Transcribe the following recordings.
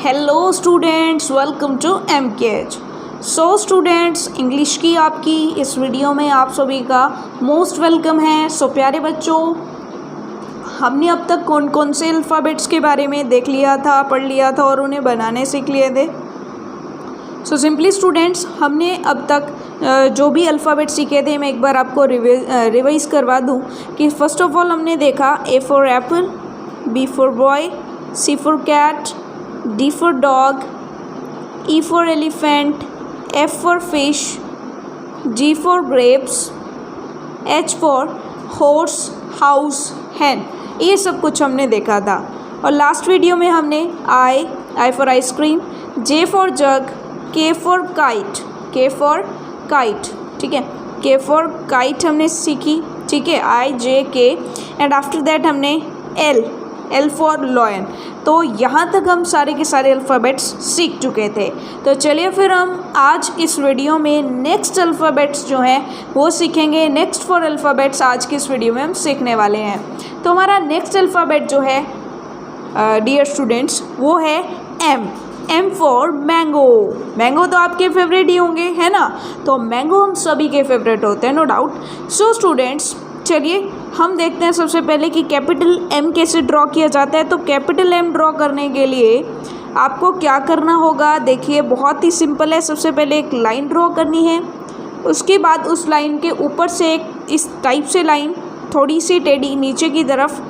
Hello students, welcome to MKH। So students, English की आपकी इस वीडियो में आप सभी का मोस्ट वेलकम है। सो प्यारे बच्चों, हमने अब तक कौन कौन से अल्फ़ाबेट्स के बारे में देख लिया था, पढ़ लिया था और उन्हें बनाने सीख लिए थे। सो सिंपली स्टूडेंट्स, हमने अब तक जो भी अल्फ़ाबेट सीखे थे मैं एक बार आपको रिवाइज़ करवा दूं कि फ़र्स्ट ऑफ ऑल हमने देखा A for apple, B for boy, C for cat, D for dog, E for elephant, F for fish, G for grapes, H for horse, house, hen। ये सब कुछ हमने देखा था। और लास्ट वीडियो में हमने I for ice cream, J for jug, K for kite, ठीक है, K for kite हमने सीखी, ठीक है, I, J, K and after that हमने L फॉर लॉयन। तो यहाँ तक हम सारे के सारे अल्फ़ाबेट्स सीख चुके थे। तो चलिए फिर हम आज इस वीडियो में नेक्स्ट अल्फ़ाबेट्स जो हैं वो सीखेंगे। नेक्स्ट फॉर अल्फ़ाबेट्स आज की इस वीडियो में हम सीखने वाले हैं। तो हमारा नेक्स्ट अल्फ़ाबेट जो है डियर स्टूडेंट्स वो है M फॉर मैंगो। मैंगो तो आपके फेवरेट ही होंगे, है ना। तो मैंगो हम सभी के फेवरेट होते हैं, नो डाउट। सो स्टूडेंट्स, चलिए हम देखते हैं सबसे पहले कि कैपिटल M कैसे ड्रॉ किया जाता है। तो कैपिटल M ड्रॉ करने के लिए आपको क्या करना होगा, देखिए बहुत ही सिंपल है। सबसे पहले एक लाइन ड्रॉ करनी है, उसके बाद उस लाइन के ऊपर से एक इस टाइप से लाइन थोड़ी सी टेढ़ी नीचे की तरफ,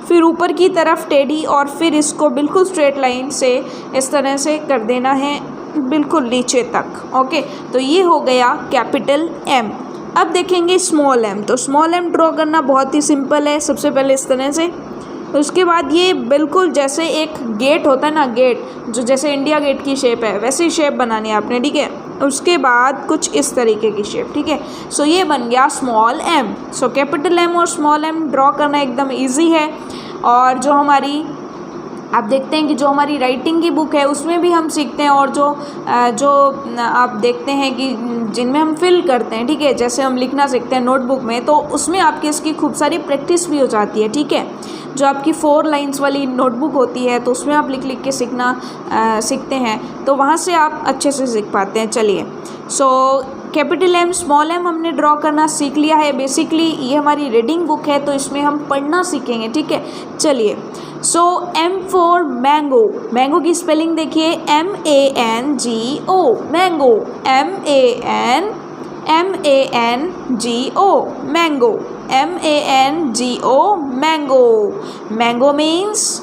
फिर ऊपर की तरफ टेढ़ी और फिर इसको बिल्कुल स्ट्रेट लाइन से इस तरह से कर देना है बिल्कुल नीचे तक। ओके, तो ये हो गया कैपिटल M। अब देखेंगे स्मॉल m। तो स्मॉल m ड्रॉ करना बहुत ही सिंपल है। सबसे पहले इस तरह से, उसके बाद ये बिल्कुल जैसे एक गेट होता है ना, गेट जो जैसे इंडिया गेट की शेप है वैसी शेप बनानी है आपने, ठीक है। उसके बाद कुछ इस तरीके की शेप, ठीक है। सो ये बन गया small m। So capital M और स्मॉल m ड्रॉ करना एकदम ईजी है। और जो हमारी आप देखते हैं कि जो हमारी राइटिंग की बुक है उसमें भी हम सीखते हैं, और जो आप देखते हैं कि जिनमें हम फिल करते हैं, ठीक है, जैसे हम लिखना सीखते हैं नोटबुक में, तो उसमें आपकी इसकी खूब सारी प्रैक्टिस भी हो जाती है, ठीक है। जो आपकी 4 लाइंस वाली नोटबुक होती है तो उसमें आप लिख लिख के सीखते हैं, तो वहाँ से आप अच्छे से सीख पाते हैं। चलिए, so capital M small m हमने ड्रॉ करना सीख लिया है। बेसिकली ये हमारी रीडिंग बुक है तो इसमें हम पढ़ना सीखेंगे, ठीक है। चलिए, so M for mango. Mango की स्पेलिंग देखिए, MANGO, mango, MANGO, mango, MANGO, mango. Mango means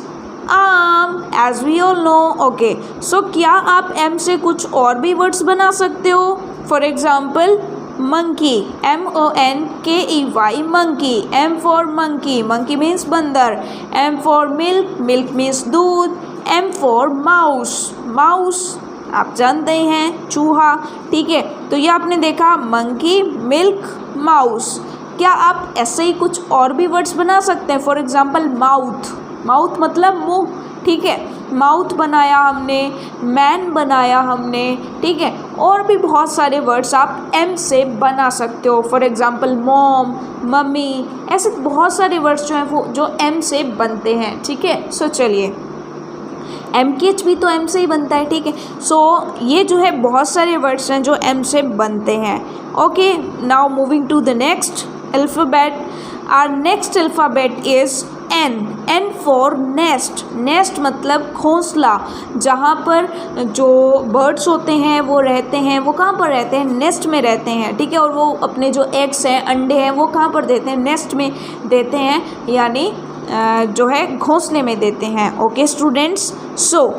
आम, as we all know. Okay, so क्या आप M से कुछ और भी वर्ड्स बना सकते हो? For example monkey, MONKEY, monkey. M for monkey, monkey means बंदर। M for milk, milk means दूध। M फॉर माउस, माउस आप जानते हैं चूहा, ठीक है। तो ये आपने देखा मंकी, मिल्क, माउस। क्या आप ऐसे ही कुछ और भी वर्ड्स बना सकते हैं? फॉर एग्जाम्पल माउथ, माउथ मतलब मुंह, ठीक है। माउथ बनाया हमने, मैन बनाया हमने, ठीक है। और भी बहुत सारे वर्ड्स आप M से बना सकते हो। फॉर एग्जांपल मॉम, मम्मी, ऐसे बहुत सारे वर्ड्स जो हैं वो जो M से बनते हैं, ठीक है। सो चलिए, MKH भी तो M से ही बनता है, ठीक है। सो ये जो है बहुत सारे वर्ड्स हैं जो M से बनते हैं। Okay, now moving to the next alphabet. Our next alphabet is N for nest. Nest मतलब घोंसला, जहाँ पर जो बर्ड्स होते हैं वो रहते हैं। वो कहाँ पर रहते हैं? नेस्ट में रहते हैं, ठीक है। और वो अपने जो एग्स हैं, अंडे हैं, वो कहाँ पर देते हैं? नेस्ट में देते हैं, यानी जो है घोंसले में देते हैं। ओके स्टूडेंट्स, सो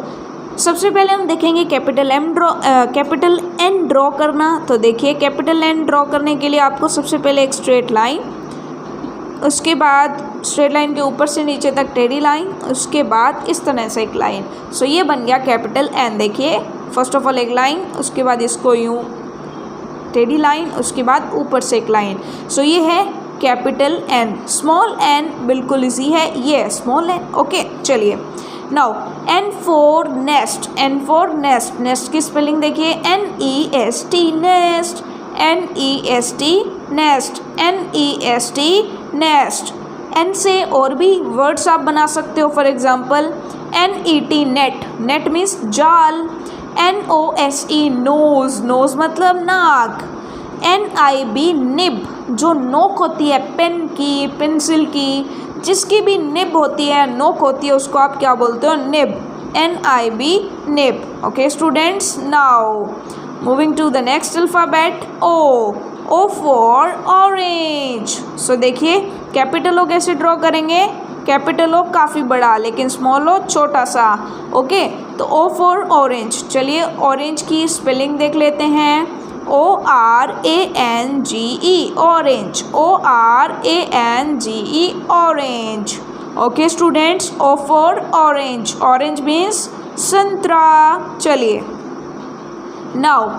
सबसे पहले हम देखेंगे कैपिटल N ड्रॉ करना। तो देखिए, कैपिटल N ड्रॉ करने के लिए आपको सबसे पहले एक स्ट्रेट लाइन, उसके बाद स्ट्रेट लाइन के ऊपर से नीचे तक टेढ़ी लाइन, उसके बाद इस तरह से एक लाइन। सो ये बन गया कैपिटल N। देखिए, फर्स्ट ऑफ ऑल एक लाइन, उसके बाद इसको यूँ टेढ़ी लाइन, उसके बाद ऊपर से एक लाइन। सो ये है कैपिटल N। स्मॉल n बिल्कुल इजी है, ये स्मॉल n। ओके, चलिए now N for nest. N for nest. Nest की स्पेलिंग देखिए, NEST, nest, NEST, nest, NEST, nest. N से और भी वर्ड्स आप बना सकते हो, for example NET net, net means जाल। NOSE नोज, नोज मतलब नाक। NIB निब, जो नोक होती है पेन की, पेंसिल की, जिसकी भी निब होती है, नोक होती है, उसको आप क्या बोलते हो? Nib. NIB nib. Okay students, now moving to the next alphabet O for orange. So देखिए कैपिटल O कैसे ड्रॉ करेंगे? कैपिटल O काफ़ी बड़ा, लेकिन स्मॉल O छोटा सा। ओके, तो O फॉर ऑरेंज। चलिए ऑरेंज की स्पेलिंग देख लेते हैं। ORANGE orange, ORANGE orange. Okay students, O for orange, orange means संतरा। चलिए नाउ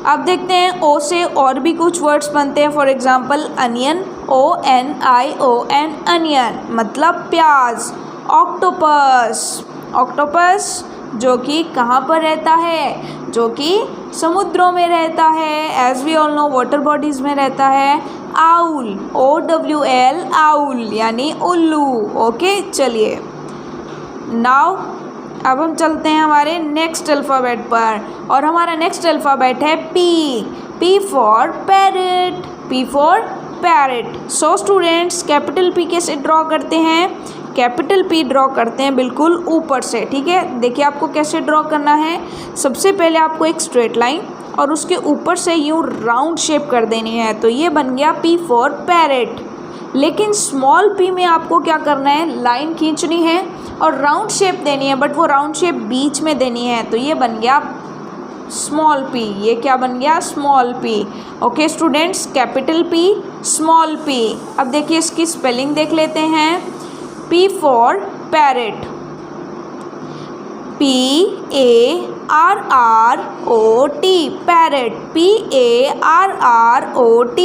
अब देखते हैं O से और भी कुछ वर्ड्स बनते हैं, for example onion, ONION onion मतलब प्याज। ऑक्टोपस, ऑक्टोपस जो कि कहाँ पर रहता है? जो कि समुद्रों में रहता है, as we all know water bodies में रहता है। आउल, OWL आउल यानी उल्लू। ओके चलिए नाउ अब हम चलते हैं हमारे नेक्स्ट अल्फ़ाबेट पर, और हमारा नेक्स्ट अल्फ़ाबेट है P for parrot, P for parrot. So students capital P कैसे ड्रॉ करते हैं? कैपिटल P ड्रॉ करते हैं बिल्कुल ऊपर से, ठीक है। देखिए आपको कैसे ड्रॉ करना है। सबसे पहले आपको एक स्ट्रेट लाइन और उसके ऊपर से यूँ राउंड शेप कर देनी है, तो ये बन गया P फॉर पैरेट। लेकिन स्मॉल p में आपको क्या करना है? लाइन खींचनी है और राउंड शेप देनी है, बट वो राउंड शेप बीच में देनी है, तो ये बन गया स्मॉल p। ये क्या बन गया? Small p। Okay students, capital P small p। अब देखिए इसकी स्पेलिंग देख लेते हैं। P for parrot, PARROT parrot, PARROT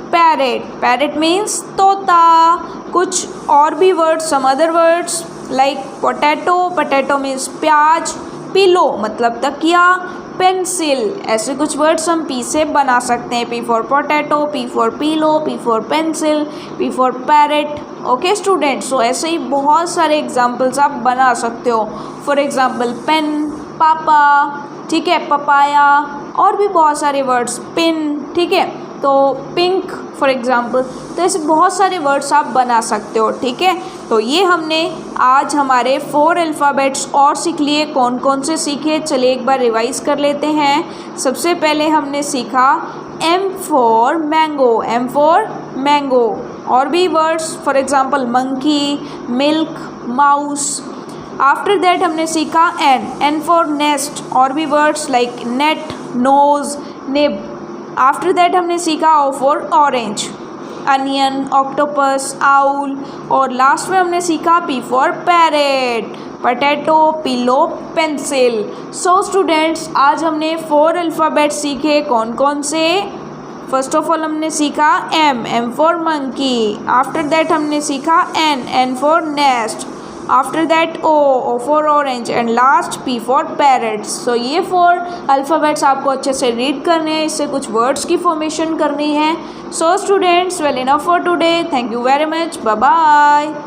parrot. Parrot means तोता। कुछ और भी words, some other words like potato, potato means प्याज। पिलो मतलब तकिया। पेंसिल, ऐसे कुछ वर्ड्स हम P से बना सकते हैं। P for potato, P for pillow, P for pencil, P for parrot. Okay students, so ऐसे ही बहुत सारे एग्जाम्पल्स आप बना सकते हो। फॉर एग्जाम्पल पेन, पापा, ठीक है, पपाया, और भी बहुत सारे वर्ड्स, पिन, ठीक है, तो पिंक फॉर एग्जाम्पल। तो ऐसे बहुत सारे वर्ड्स आप बना सकते हो, ठीक है। तो ये हमने आज हमारे 4 अल्फ़ाबेट्स और सीख लिए। कौन कौन से सीखे? चलिए एक बार रिवाइज़ कर लेते हैं। सबसे पहले हमने सीखा M for mango, M for mango. और भी words for example monkey, milk, mouse. After that हमने सीखा N फॉर नेस्ट। और भी words like net, nose, nib. After that हमने सीखा O for orange, onion, octopus, owl. और लास्ट में हमने सीखा P for parrot, potato, pillow, pencil. So students आज हमने 4 अल्फ़ाबेट सीखे। कौन कौन से? फर्स्ट ऑफ ऑल हमने सीखा M for monkey. After that हमने सीखा N for nest. After that O for orange, and last P for parrots. So ये 4 अल्फ़ाबेट्स आपको अच्छे से रीड करने हैं, इससे कुछ वर्ड्स की फॉर्मेशन करनी है। So students, well enough for today. Thank you very much, bye bye.